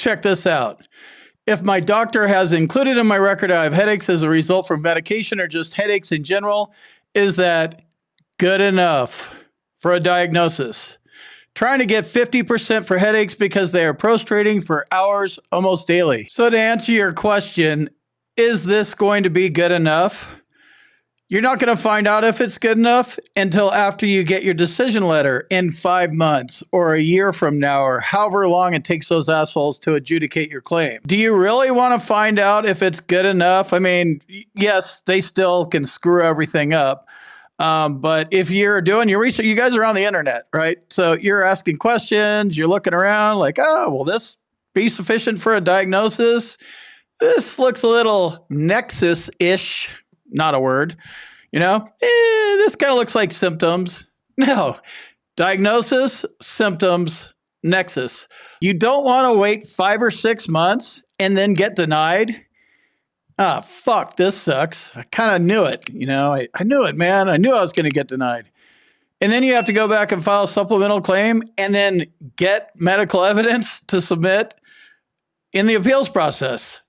check this out. If my doctor has included in my record I have headaches as a result from medication or just headaches in general, is that good enough for a diagnosis? Trying to get 50% for headaches because they are prostrating for hours almost daily. So to answer your question, is this going to be good enough? You're not going to find out if it's good enough until after you get your decision letter in 5 months or a year from now, or however long it takes those assholes to adjudicate your claim. Do you really want to find out if it's good enough? I mean, yes, they still can screw everything up. But if you're doing your research, you guys are on the internet, right? So you're asking questions, you're looking around like, oh, will this be sufficient for a diagnosis? This looks a little nexus-ish. Not a word, this kind of looks like symptoms. No, diagnosis, symptoms, nexus. You don't want to wait 5 or 6 months and then get denied. Ah, fuck, this sucks. I kind of knew it. I knew it, man. I knew I was going to get denied. And then you have to go back and file a supplemental claim and then get medical evidence to submit in the appeals process.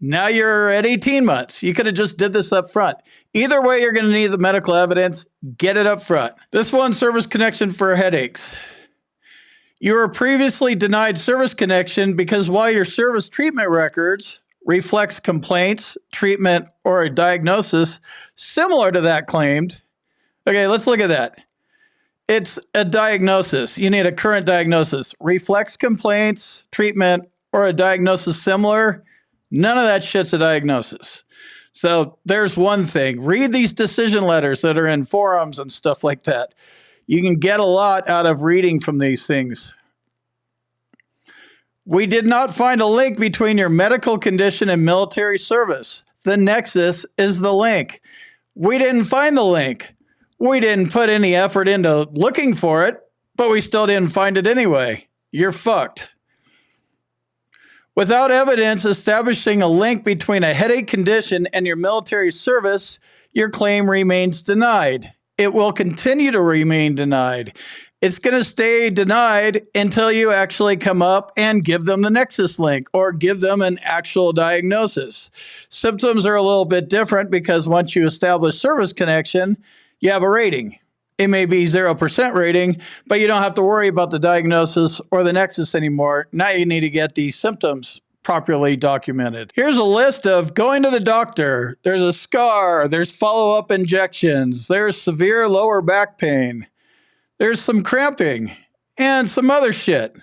Now you're at 18 months. You could have just did this up front. Either way, you're going to need the medical evidence. Get it up front. This one, service connection for headaches. You were previously denied service connection because while your service treatment records reflects complaints, treatment, or a diagnosis similar to that claimed. Okay, let's look at that. It's a diagnosis. You need a current diagnosis. Reflects complaints, treatment, or a diagnosis similar. None of that shit's a diagnosis. So there's one thing. Read these decision letters that are in forums and stuff like that. You can get a lot out of reading from these things. We did not find a link between your medical condition and military service. The nexus is the link. We didn't find the link. We didn't put any effort into looking for it, but we still didn't find it anyway. You're fucked. Without evidence establishing a link between a headache condition and your military service, your claim remains denied. It will continue to remain denied. It's going to stay denied until you actually come up and give them the nexus link or give them an actual diagnosis. Symptoms are a little bit different because once you establish service connection, you have a rating. It may be 0% rating, but you don't have to worry about the diagnosis or the nexus anymore. Now you need to get these symptoms properly documented. Here's a list of going to the doctor. There's a scar. There's follow-up injections. There's severe lower back pain. There's some cramping and some other shit.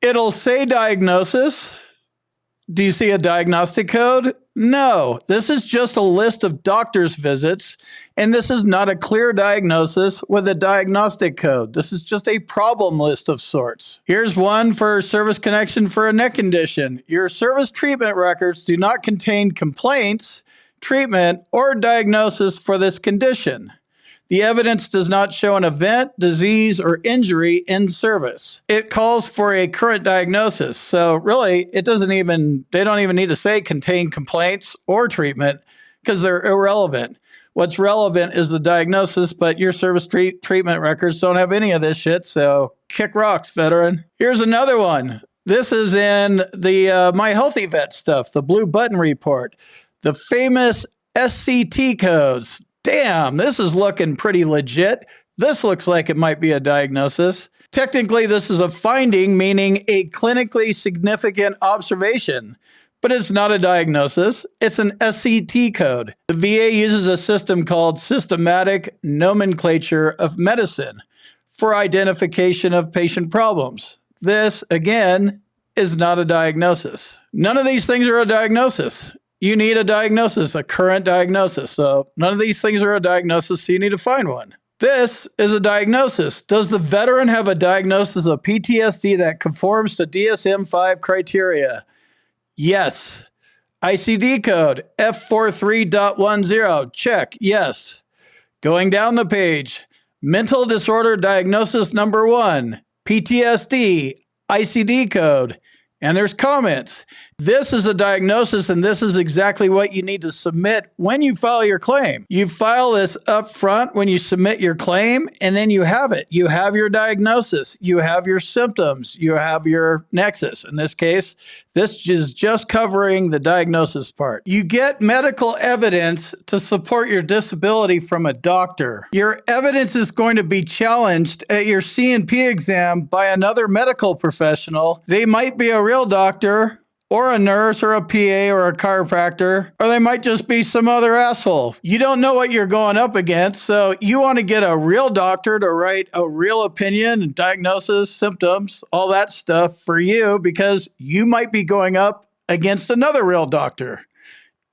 It'll say diagnosis. Do you see a diagnostic code? No, this is just a list of doctor's visits, and this is not a clear diagnosis with a diagnostic code. This is just a problem list of sorts. Here's one for service connection for a neck condition. Your service treatment records do not contain complaints, treatment, or diagnosis for this condition. The evidence does not show an event, disease, or injury in service. It calls for a current diagnosis. So really, they don't even need to say contain complaints or treatment because they're irrelevant. What's relevant is the diagnosis, but your service treatment records don't have any of this shit. So kick rocks, veteran. Here's another one. This is in the My Healthy Vet stuff, the Blue Button Report. The famous SCT codes. Damn, this is looking pretty legit. This looks like it might be a diagnosis. Technically, this is a finding, meaning a clinically significant observation, but it's not a diagnosis. It's an SCT code. The VA uses a system called Systematic Nomenclature of Medicine for identification of patient problems. This, again, is not a diagnosis. None of these things are a diagnosis. You need a diagnosis, a current diagnosis. So none of these things are a diagnosis, so you need to find one. This is a diagnosis. Does the veteran have a diagnosis of PTSD that conforms to DSM-5 criteria? Yes. ICD code F43.10. Check. Yes. Going down the page. Mental disorder diagnosis number 1. PTSD. ICD code and there's comments. This is a diagnosis, and this is exactly what you need to submit when you file your claim. You file this up front when you submit your claim, and then you have it. You have your diagnosis. You have your symptoms. You have your nexus. In this case, this is just covering the diagnosis part. You get medical evidence to support your disability from a doctor. Your evidence is going to be challenged at your C&P exam by another medical professional. They might be a real doctor, or a nurse, or a PA, or a chiropractor, or they might just be some other asshole. You don't know what you're going up against, so you want to get a real doctor to write a real opinion, diagnosis, symptoms, all that stuff for you, because you might be going up against another real doctor.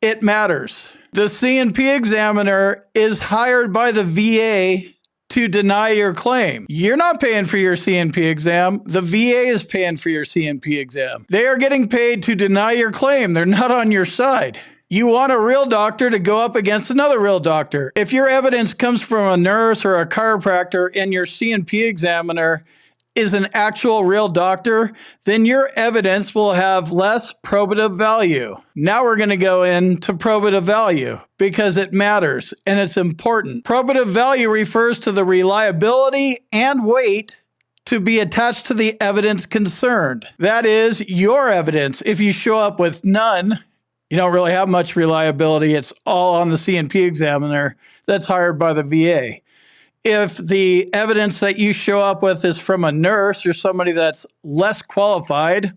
It matters. The C&P examiner is hired by the VA to deny your claim. You're not paying for your C&P exam. The VA is paying for your C&P exam. They are getting paid to deny your claim. They're not on your side. You want a real doctor to go up against another real doctor. If your evidence comes from a nurse or a chiropractor and your C&P examiner is an actual real doctor, then your evidence will have less probative value. Now we're going to go into probative value because it matters and it's important. Probative value refers to the reliability and weight to be attached to the evidence concerned. That is your evidence. If you show up with none, you don't really have much reliability. It's all on the C&P examiner that's hired by the VA. If the evidence that you show up with is from a nurse or somebody that's lesser qualified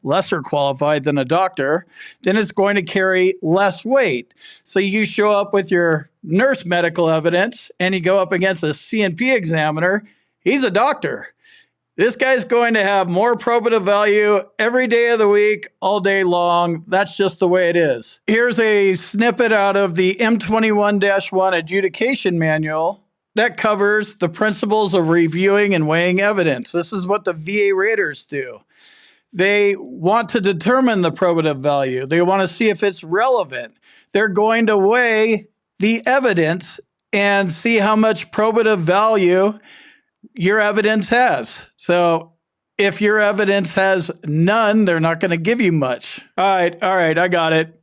than a doctor, then it's going to carry less weight. So you show up with your nurse medical evidence and you go up against a C&P examiner, he's a doctor. This guy's going to have more probative value every day of the week, all day long. That's just the way it is. Here's a snippet out of the M21-1 adjudication manual that covers the principles of reviewing and weighing evidence. This is what the VA raters do. They want to determine the probative value. They want to see if it's relevant. They're going to weigh the evidence and see how much probative value your evidence has. So if your evidence has none, they're not going to give you much. All right, I got it.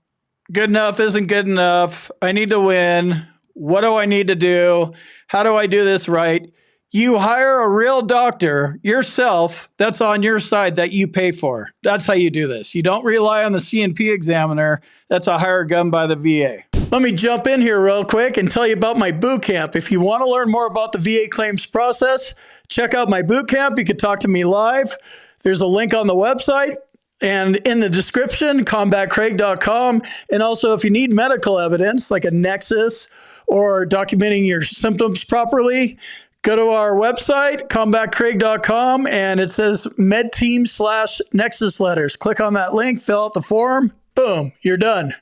Good enough isn't good enough. I need to win. What do I need to do? How do I do this right? You hire a real doctor yourself that's on your side that you pay for. That's how you do this. You don't rely on the C&P examiner. That's a hired gun by the VA. Let me jump in here real quick and tell you about my boot camp. If you want to learn more about the VA claims process, check out my boot camp. You can talk to me live. There's a link on the website. And in the description, combatcraig.com. And also, if you need medical evidence, like a nexus or documenting your symptoms properly, go to our website, combatcraig.com, and it says medteam/nexus letters. Click on that link, fill out the form, boom, you're done.